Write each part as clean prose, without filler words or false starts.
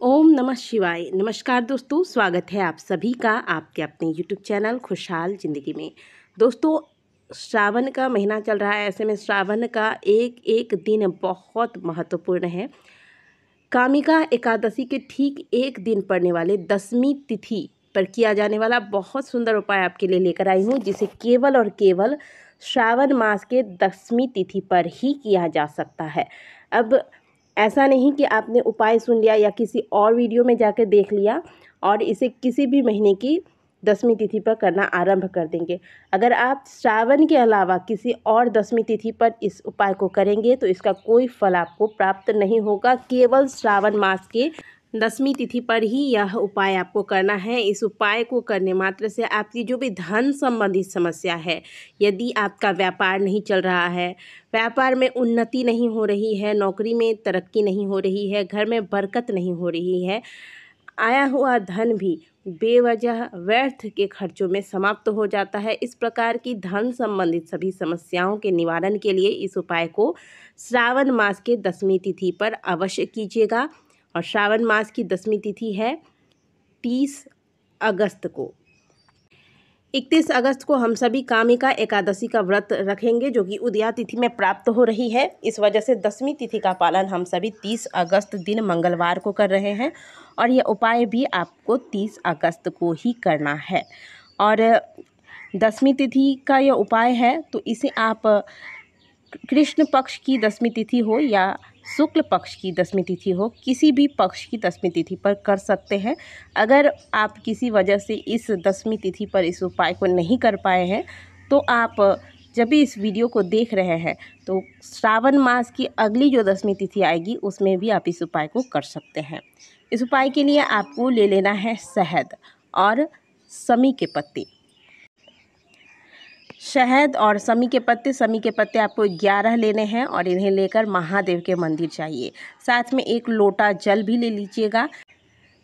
ओम नमः शिवाय। नमस्कार दोस्तों, स्वागत है आप सभी का आपके अपने यूट्यूब चैनल खुशहाल ज़िंदगी में। दोस्तों, श्रावण का महीना चल रहा है। ऐसे में श्रावण का एक एक दिन बहुत महत्वपूर्ण है। कामिका एकादशी के ठीक एक दिन पड़ने वाले दशमी तिथि पर किया जाने वाला बहुत सुंदर उपाय आपके लिए लेकर आई हूँ, जिसे केवल और केवल श्रावण मास के दशमी तिथि पर ही किया जा सकता है। अब ऐसा नहीं कि आपने उपाय सुन लिया या किसी और वीडियो में जाकर देख लिया और इसे किसी भी महीने की दशमी तिथि पर करना आरंभ कर देंगे। अगर आप श्रावण के अलावा किसी और दशमी तिथि पर इस उपाय को करेंगे तो इसका कोई फल आपको प्राप्त नहीं होगा। केवल श्रावण मास के दशमी तिथि पर ही यह उपाय आपको करना है। इस उपाय को करने मात्र से आपकी जो भी धन संबंधित समस्या है, यदि आपका व्यापार नहीं चल रहा है, व्यापार में उन्नति नहीं हो रही है, नौकरी में तरक्की नहीं हो रही है, घर में बरकत नहीं हो रही है, आया हुआ धन भी बेवजह व्यर्थ के खर्चों में समाप्त हो जाता है, इस प्रकार की धन संबंधित सभी समस्याओं के निवारण के लिए इस उपाय को श्रावण मास के दशमी तिथि पर अवश्य कीजिएगा। और श्रावण मास की दशमी तिथि है 30 अगस्त को। 31 अगस्त को हम सभी कामिका एकादशी का व्रत रखेंगे, जो कि उदया तिथि में प्राप्त हो रही है। इस वजह से दशमी तिथि का पालन हम सभी 30 अगस्त दिन मंगलवार को कर रहे हैं और यह उपाय भी आपको 30 अगस्त को ही करना है। और दशमी तिथि का यह उपाय है तो इसे आप कृष्ण पक्ष की दशमी तिथि हो या शुक्ल पक्ष की दशमी तिथि हो, किसी भी पक्ष की दशमी तिथि पर कर सकते हैं। अगर आप किसी वजह से इस दशमी तिथि पर इस उपाय को नहीं कर पाए हैं तो आप जब भी इस वीडियो को देख रहे हैं तो श्रावण मास की अगली जो दशमी तिथि आएगी उसमें भी आप इस उपाय को कर सकते हैं। इस उपाय के लिए आपको ले लेना है शहद और समी के पत्ते। शहद और समी के पत्ते आपको 11 लेने हैं और इन्हें लेकर महादेव के मंदिर जाइए। साथ में 1 लोटा जल भी ले लीजिएगा।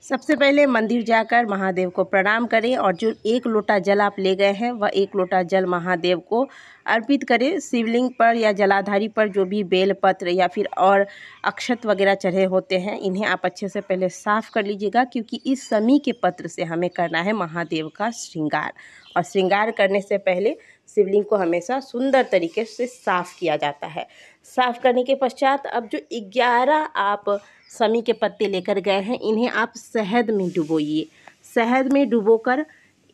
सबसे पहले मंदिर जाकर महादेव को प्रणाम करें और जो 1 लोटा जल आप ले गए हैं वह 1 लोटा जल महादेव को अर्पित करें। शिवलिंग पर या जलाधारी पर जो भी बेलपत्र या फिर और अक्षत वगैरह चढ़े होते हैं, इन्हें आप अच्छे से पहले साफ़ कर लीजिएगा, क्योंकि इस समी के पत्र से हमें करना है महादेव का श्रृंगार। और श्रृंगार करने से पहले शिवलिंग को हमेशा सुंदर तरीके से साफ़ किया जाता है। साफ़ करने के पश्चात अब जो 11 आप समी के पत्ते लेकर गए हैं, इन्हें आप शहद में डुबोइए। शहद में डुबोकर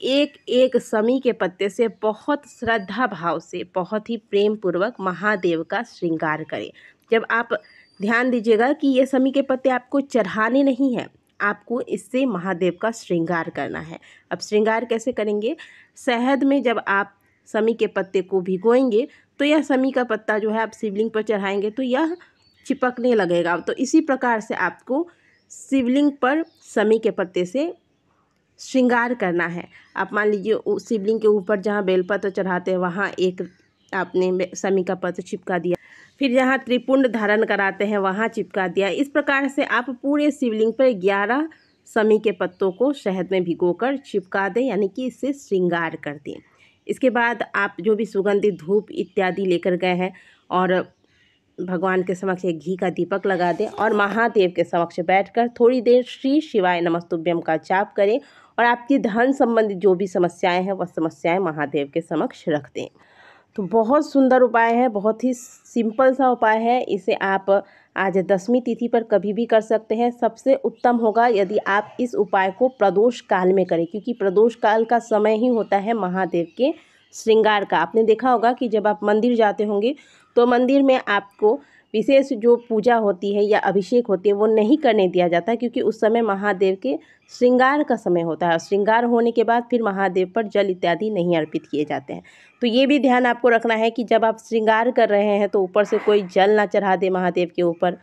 एक एक समी के पत्ते से बहुत श्रद्धा भाव से, बहुत ही प्रेम पूर्वक महादेव का श्रृंगार करें। जब आप ध्यान दीजिएगा कि ये समी के पत्ते आपको चढ़ाने नहीं हैं, आपको इससे महादेव का श्रृंगार करना है। अब श्रृंगार कैसे करेंगे? शहद में जब आप समी के पत्ते को भिगोएंगे तो यह समी का पत्ता जो है आप शिवलिंग पर चढ़ाएंगे तो यह चिपकने लगेगा। तो इसी प्रकार से आपको शिवलिंग पर समी के पत्ते से श्रृंगार करना है। आप मान लीजिए शिवलिंग के ऊपर जहाँ बेलपत्र चढ़ाते हैं वहाँ एक आपने समी का पत्र चिपका दिया, फिर जहाँ त्रिपुंड धारण कराते हैं वहाँ चिपका दिया। इस प्रकार से आप पूरे शिवलिंग पर 11 समी के पत्तों को शहद में भिगोकर चिपका दें, यानी कि इससे श्रृंगार कर दें। इसके बाद आप जो भी सुगंधित धूप इत्यादि लेकर गए हैं और भगवान के समक्ष एक घी का दीपक लगा दें और महादेव के समक्ष बैठकर थोड़ी देर श्री शिवाय नमस्तुभ्यम का जाप करें और आपकी धन संबंधित जो भी समस्याएं हैं वह समस्याएं महादेव के समक्ष रख दें। तो बहुत सुंदर उपाय है, बहुत ही सिंपल सा उपाय है। इसे आप आज दशमी तिथि पर कभी भी कर सकते हैं। सबसे उत्तम होगा यदि आप इस उपाय को प्रदोष काल में करें, क्योंकि प्रदोष काल का समय ही होता है महादेव के श्रृंगार का। आपने देखा होगा कि जब आप मंदिर जाते होंगे तो मंदिर में आपको विशेष जो पूजा होती है या अभिषेक होती है वो नहीं करने दिया जाता, क्योंकि उस समय महादेव के श्रृंगार का समय होता है। श्रृंगार होने के बाद फिर महादेव पर जल इत्यादि नहीं अर्पित किए जाते हैं। तो ये भी ध्यान आपको रखना है कि जब आप श्रृंगार कर रहे हैं तो ऊपर से कोई जल ना चढ़ा दे महादेव के ऊपर।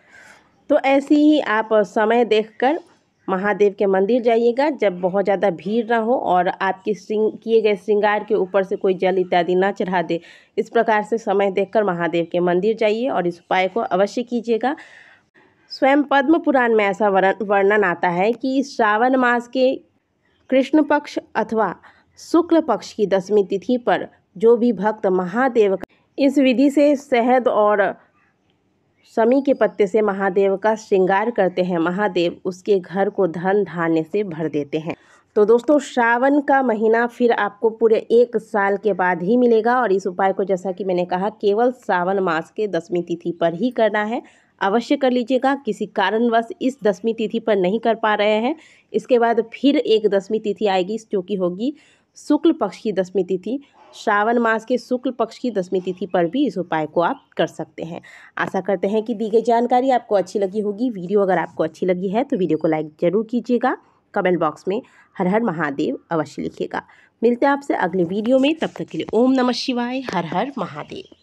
तो ऐसे ही आप समय देखकर महादेव के मंदिर जाइएगा जब बहुत ज़्यादा भीड़ ना हो और आपके किए गए श्रृंगार के ऊपर से कोई जल इत्यादि ना चढ़ा दे। इस प्रकार से समय देखकर महादेव के मंदिर जाइए और इस उपाय को अवश्य कीजिएगा। स्वयं पद्म पुराण में ऐसा वर्णन आता है कि श्रावण मास के कृष्ण पक्ष अथवा शुक्ल पक्ष की दशमी तिथि पर जो भी भक्त महादेव का इस विधि से शहद और समी के पत्ते से महादेव का श्रृंगार करते हैं, महादेव उसके घर को धन धान्य से भर देते हैं। तो दोस्तों, श्रावण का महीना फिर आपको पूरे 1 साल के बाद ही मिलेगा और इस उपाय को, जैसा कि मैंने कहा, केवल श्रावण मास के 10वीं तिथि पर ही करना है। अवश्य कर लीजिएगा। किसी कारणवश इस 10वीं तिथि पर नहीं कर पा रहे हैं, इसके बाद फिर एक 10वीं तिथि आएगी, जो कि होगी शुक्ल पक्ष की 10वीं तिथि। श्रावण मास के शुक्ल पक्ष की 10वीं तिथि पर भी इस उपाय को आप कर सकते हैं। आशा करते हैं कि दी गई जानकारी आपको अच्छी लगी होगी। वीडियो अगर आपको अच्छी लगी है तो वीडियो को लाइक ज़रूर कीजिएगा। कमेंट बॉक्स में हर हर महादेव अवश्य लिखिएगा। मिलते हैं आपसे अगले वीडियो में, तब तक के लिए ओम नमः शिवाय, हर हर महादेव।